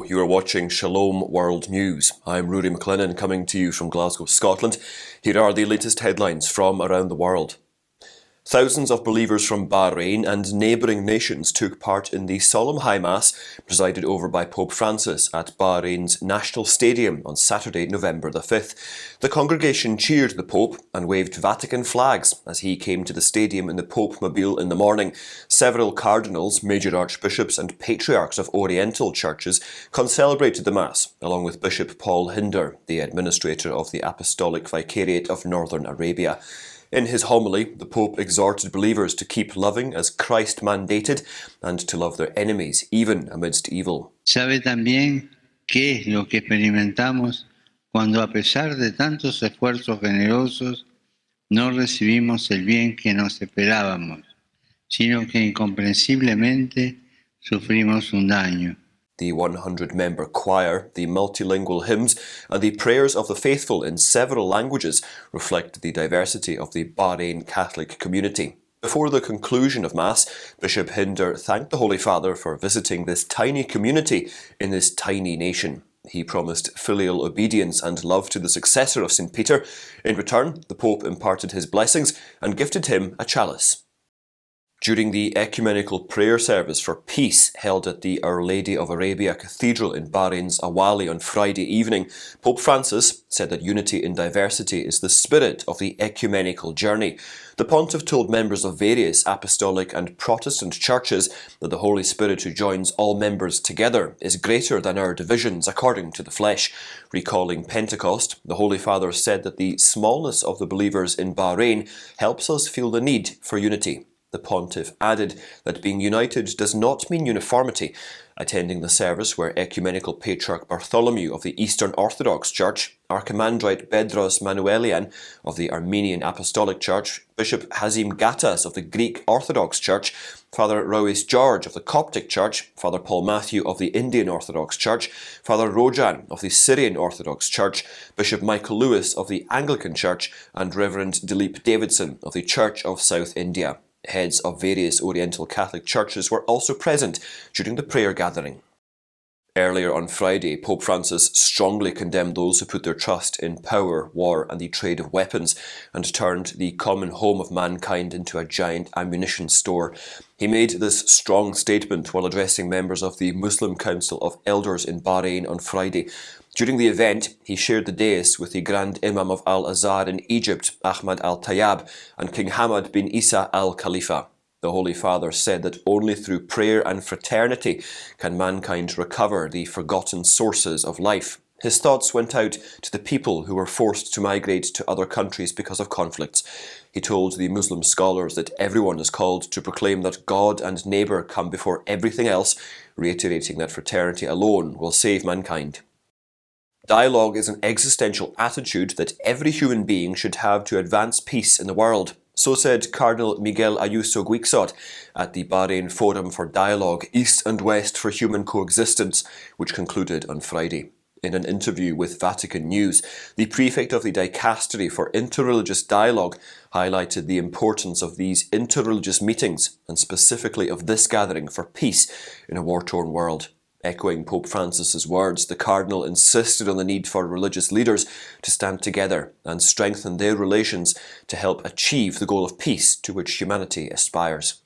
Hello, you are watching Shalom World News. I'm Rudy McLennan coming to you from Glasgow, Scotland. Here are the latest headlines from around the world. Thousands of believers from Bahrain and neighbouring nations took part in the Solemn High Mass presided over by Pope Francis at Bahrain's National Stadium on Saturday, November the 5th. The congregation cheered the Pope and waved Vatican flags as he came to the stadium in the Pope Mobile in the morning. Several cardinals, major archbishops and patriarchs of Oriental churches concelebrated the Mass, along with Bishop Paul Hinder, the administrator of the Apostolic Vicariate of Northern Arabia. In his homily, the Pope exhorted believers to keep loving as Christ mandated and to love their enemies, even amidst evil. ¿Sabe también qué es lo que experimentamos cuando, a pesar de tantos esfuerzos generosos, no recibimos el bien que nos esperábamos, sino que incomprensiblemente sufrimos un daño? The 100-member choir, the multilingual hymns and the prayers of the faithful in several languages reflect the diversity of the Bahrain Catholic community. Before the conclusion of Mass, Bishop Hinder thanked the Holy Father for visiting this tiny community in this tiny nation. He promised filial obedience and love to the successor of St. Peter. In return, the Pope imparted his blessings and gifted him a chalice. During the ecumenical prayer service for peace held at the Our Lady of Arabia Cathedral in Bahrain's Awali on Friday evening, Pope Francis said that unity in diversity is the spirit of the ecumenical journey. The pontiff told members of various apostolic and Protestant churches that the Holy Spirit who joins all members together is greater than our divisions according to the flesh. Recalling Pentecost, the Holy Father said that the smallness of the believers in Bahrain helps us feel the need for unity. The pontiff added that being united does not mean uniformity. Attending the service were Ecumenical Patriarch Bartholomew of the Eastern Orthodox Church, Archimandrite Bedros Manuelian of the Armenian Apostolic Church, Bishop Hazim Gattas of the Greek Orthodox Church, Father Rois George of the Coptic Church, Father Paul Matthew of the Indian Orthodox Church, Father Rojan of the Syrian Orthodox Church, Bishop Michael Lewis of the Anglican Church, and Reverend Dilip Davidson of the Church of South India. Heads of various Oriental Catholic churches were also present during the prayer gathering. Earlier on Friday, Pope Francis strongly condemned those who put their trust in power, war and the trade of weapons and turned the common home of mankind into a giant ammunition store. He made this strong statement while addressing members of the Muslim Council of Elders in Bahrain on Friday. During the event, he shared the dais with the Grand Imam of Al-Azhar in Egypt, Ahmad al-Tayyab, and King Hamad bin Isa al-Khalifa. The Holy Father said that only through prayer and fraternity can mankind recover the forgotten sources of life. His thoughts went out to the people who were forced to migrate to other countries because of conflicts. He told the Muslim scholars that everyone is called to proclaim that God and neighbour come before everything else, reiterating that fraternity alone will save mankind. Dialogue is an existential attitude that every human being should have to advance peace in the world. So said Cardinal Ayuso at the Bahrain Forum for Dialogue, East and West for Human Coexistence, which concluded on Friday. In an interview with Vatican News, the prefect of the Dicastery for Interreligious Dialogue highlighted the importance of these interreligious meetings, and specifically of this gathering for peace in a war-torn world. Echoing Pope Francis's words, the Cardinal insisted on the need for religious leaders to stand together and strengthen their relations to help achieve the goal of peace to which humanity aspires.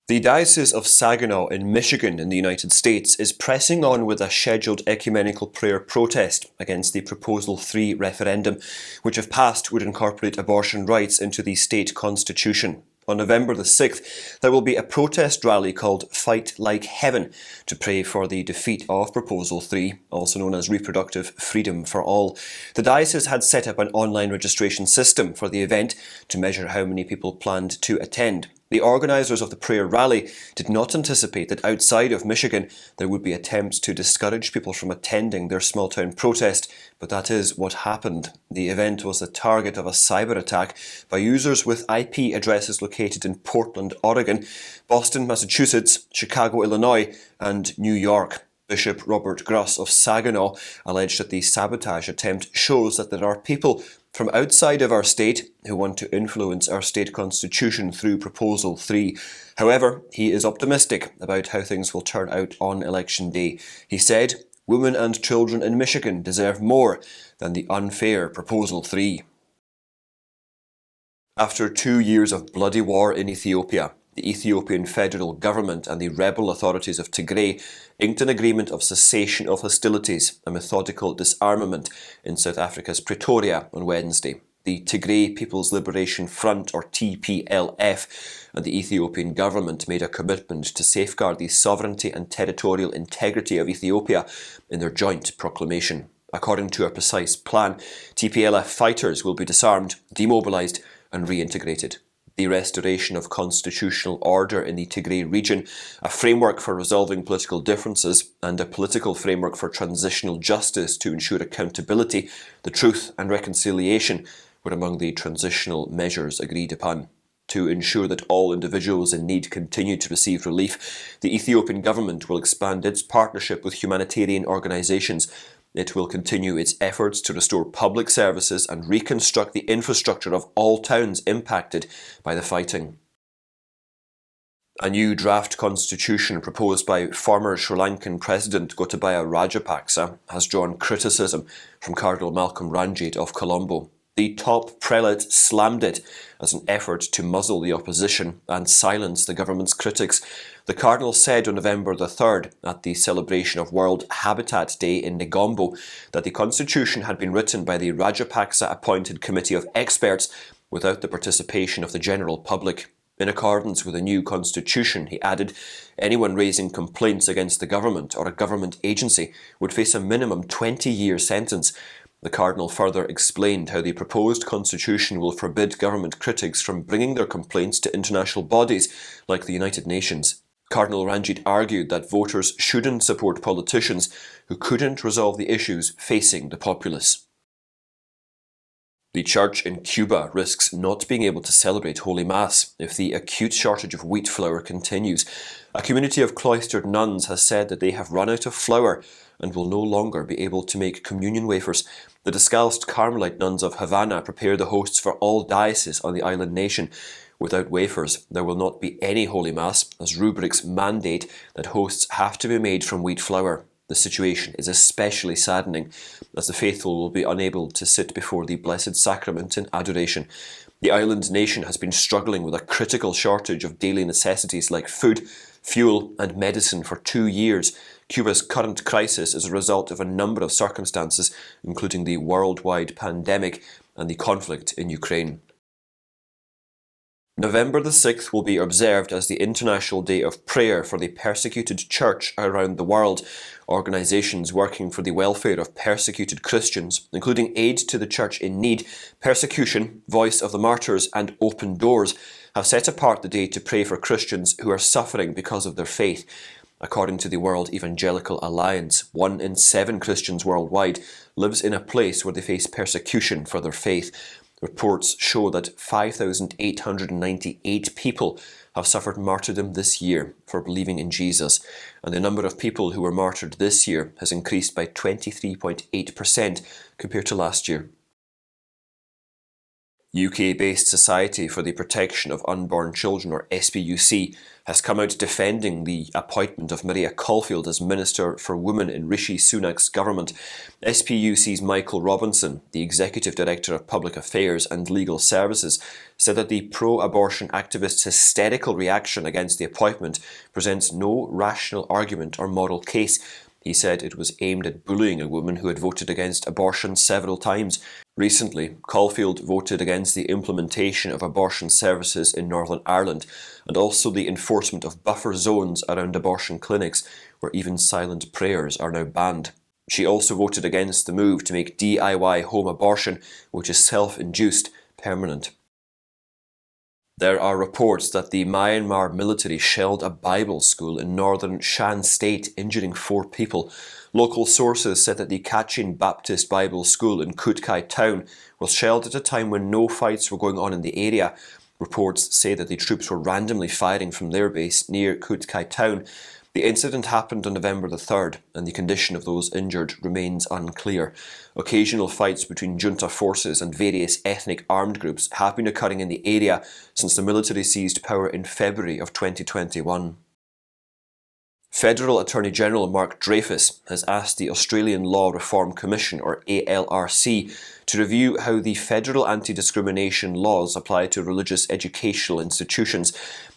The Diocese of Saginaw in Michigan in the United States is pressing on with a scheduled ecumenical prayer protest against the Proposal 3 referendum, which if passed would incorporate abortion rights into the state constitution. On November the 6th, there will be a protest rally called Fight Like Heaven to pray for the defeat of Proposal 3, also known as Reproductive Freedom for All. The diocese had set up an online registration system for the event to measure how many people planned to attend. The organisers of the prayer rally did not anticipate that outside of Michigan there would be attempts to discourage people from attending their small-town protest, but that is what happened. The event was the target of a cyber attack by users with IP addresses located in Portland, Oregon, Boston, Massachusetts, Chicago, Illinois, and New York. Bishop Robert Gruss of Saginaw alleged that the sabotage attempt shows that there are people from outside of our state who want to influence our state constitution through Proposal 3. However, he is optimistic about how things will turn out on election day. He said, "Women and children in Michigan deserve more than the unfair Proposal 3. After 2 years of bloody war in Ethiopia, the Ethiopian federal government and the rebel authorities of Tigray inked an agreement of cessation of hostilities, a methodical disarmament, in South Africa's Pretoria on Wednesday. The Tigray People's Liberation Front, or TPLF, and the Ethiopian government made a commitment to safeguard the sovereignty and territorial integrity of Ethiopia in their joint proclamation. According to a precise plan, TPLF fighters will be disarmed, demobilised and reintegrated. The restoration of constitutional order in the Tigray region, a framework for resolving political differences, and a political framework for transitional justice to ensure accountability, the truth and reconciliation were among the transitional measures agreed upon. To ensure that all individuals in need continue to receive relief, the Ethiopian government will expand its partnership with humanitarian organisations. It will continue its efforts to restore public services and reconstruct the infrastructure of all towns impacted by the fighting. A new draft constitution proposed by former Sri Lankan President Gotabaya Rajapaksa has drawn criticism from Cardinal Malcolm Ranjit of Colombo. The top prelate slammed it as an effort to muzzle the opposition and silence the government's critics. The Cardinal said on November the 3rd, at the celebration of World Habitat Day in Negombo, that the constitution had been written by the Rajapaksa-appointed committee of experts without the participation of the general public. In accordance with the new constitution, he added, anyone raising complaints against the government or a government agency would face a minimum 20-year sentence. The Cardinal further explained how the proposed constitution will forbid government critics from bringing their complaints to international bodies like the United Nations. Cardinal Ranjit argued that voters shouldn't support politicians who couldn't resolve the issues facing the populace. The church in Cuba risks not being able to celebrate Holy Mass if the acute shortage of wheat flour continues. A community of cloistered nuns has said that they have run out of flour and will no longer be able to make communion wafers. The Descalced Carmelite nuns of Havana prepare the hosts for all dioceses on the island nation. Without wafers, there will not be any Holy Mass, as rubrics mandate that hosts have to be made from wheat flour. The situation is especially saddening, as the faithful will be unable to sit before the Blessed Sacrament in adoration. The island nation has been struggling with a critical shortage of daily necessities like food, fuel and medicine for 2 years. Cuba's current crisis is a result of a number of circumstances, including the worldwide pandemic and the conflict in Ukraine. November the 6th will be observed as the International Day of Prayer for the Persecuted Church around the world. Organisations working for the welfare of persecuted Christians, including Aid to the Church in Need, Persecution, Voice of the Martyrs and Open Doors, have set apart the day to pray for Christians who are suffering because of their faith. According to the World Evangelical Alliance, 1 in 7 Christians worldwide lives in a place where they face persecution for their faith. Reports show that 5,898 people have suffered martyrdom this year for believing in Jesus, and the number of people who were martyred this year has increased by 23.8% compared to last year. UK-based Society for the Protection of Unborn Children, or SPUC, has come out defending the appointment of Maria Caulfield as Minister for Women in Rishi Sunak's government. SPUC's Michael Robinson, the Executive Director of Public Affairs and Legal Services, said that the pro-abortion activists' hysterical reaction against the appointment presents no rational argument or moral case. He said it was aimed at bullying a woman who had voted against abortion several times. Recently, Caulfield voted against the implementation of abortion services in Northern Ireland and also the enforcement of buffer zones around abortion clinics where even silent prayers are now banned. She also voted against the move to make DIY home abortion, which is self-induced, permanent. There are reports that the Myanmar military shelled a Bible school in northern Shan State, injuring 4 people. Local sources said that the Kachin Baptist Bible School in Kutkai town was shelled at a time when no fights were going on in the area. Reports say that the troops were randomly firing from their base near Kutkai town. The incident happened on November the 3rd, and the condition of those injured remains unclear. Occasional fights between junta forces and various ethnic armed groups have been occurring in the area since the military seized power in February of 2021. Federal Attorney General Mark Dreyfus has asked the Australian Law Reform Commission, or ALRC, to review how the federal anti-discrimination laws apply to religious educational institutions.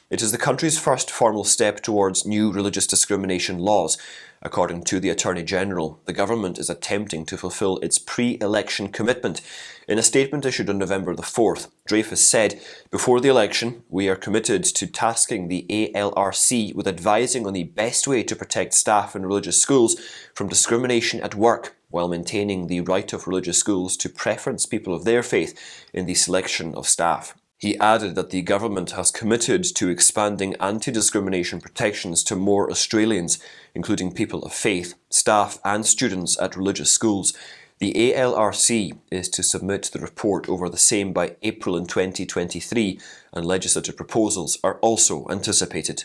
It is the country's first formal step towards new religious discrimination laws. According to the Attorney General, the government is attempting to fulfil its pre-election commitment. In a statement issued on November the 4th, Dreyfus said, "Before the election, we are committed to tasking the ALRC with advising on the best way to protect staff in religious schools from discrimination at work, while maintaining the right of religious schools to preference people of their faith in the selection of staff." He added that the government has committed to expanding anti-discrimination protections to more Australians, including people of faith, staff and students at religious schools. The ALRC is to submit the report over the same by April in 2023, and legislative proposals are also anticipated.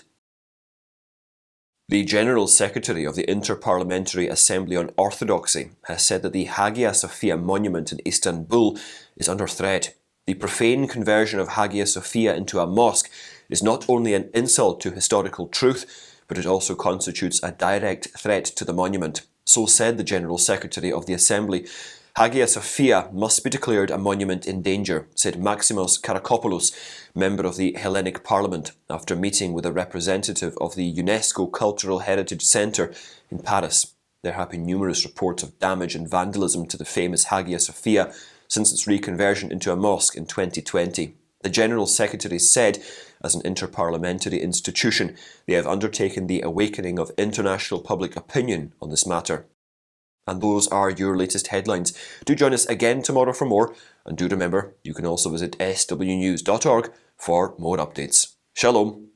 The General Secretary of the Inter-Parliamentary Assembly on Orthodoxy has said that the Hagia Sophia monument in Istanbul is under threat. The profane conversion of Hagia Sophia into a mosque is not only an insult to historical truth, but it also constitutes a direct threat to the monument. So said the General Secretary of the Assembly. Hagia Sophia must be declared a monument in danger, said Maximos Karakopoulos, member of the Hellenic Parliament, after meeting with a representative of the UNESCO Cultural Heritage Centre in Paris. There have been numerous reports of damage and vandalism to the famous Hagia Sophia since its reconversion into a mosque in 2020. The General Secretary said, as an interparliamentary institution, they have undertaken the awakening of international public opinion on this matter. And those are your latest headlines. Do join us again tomorrow for more, and do remember, you can also visit swnews.org for more updates. Shalom.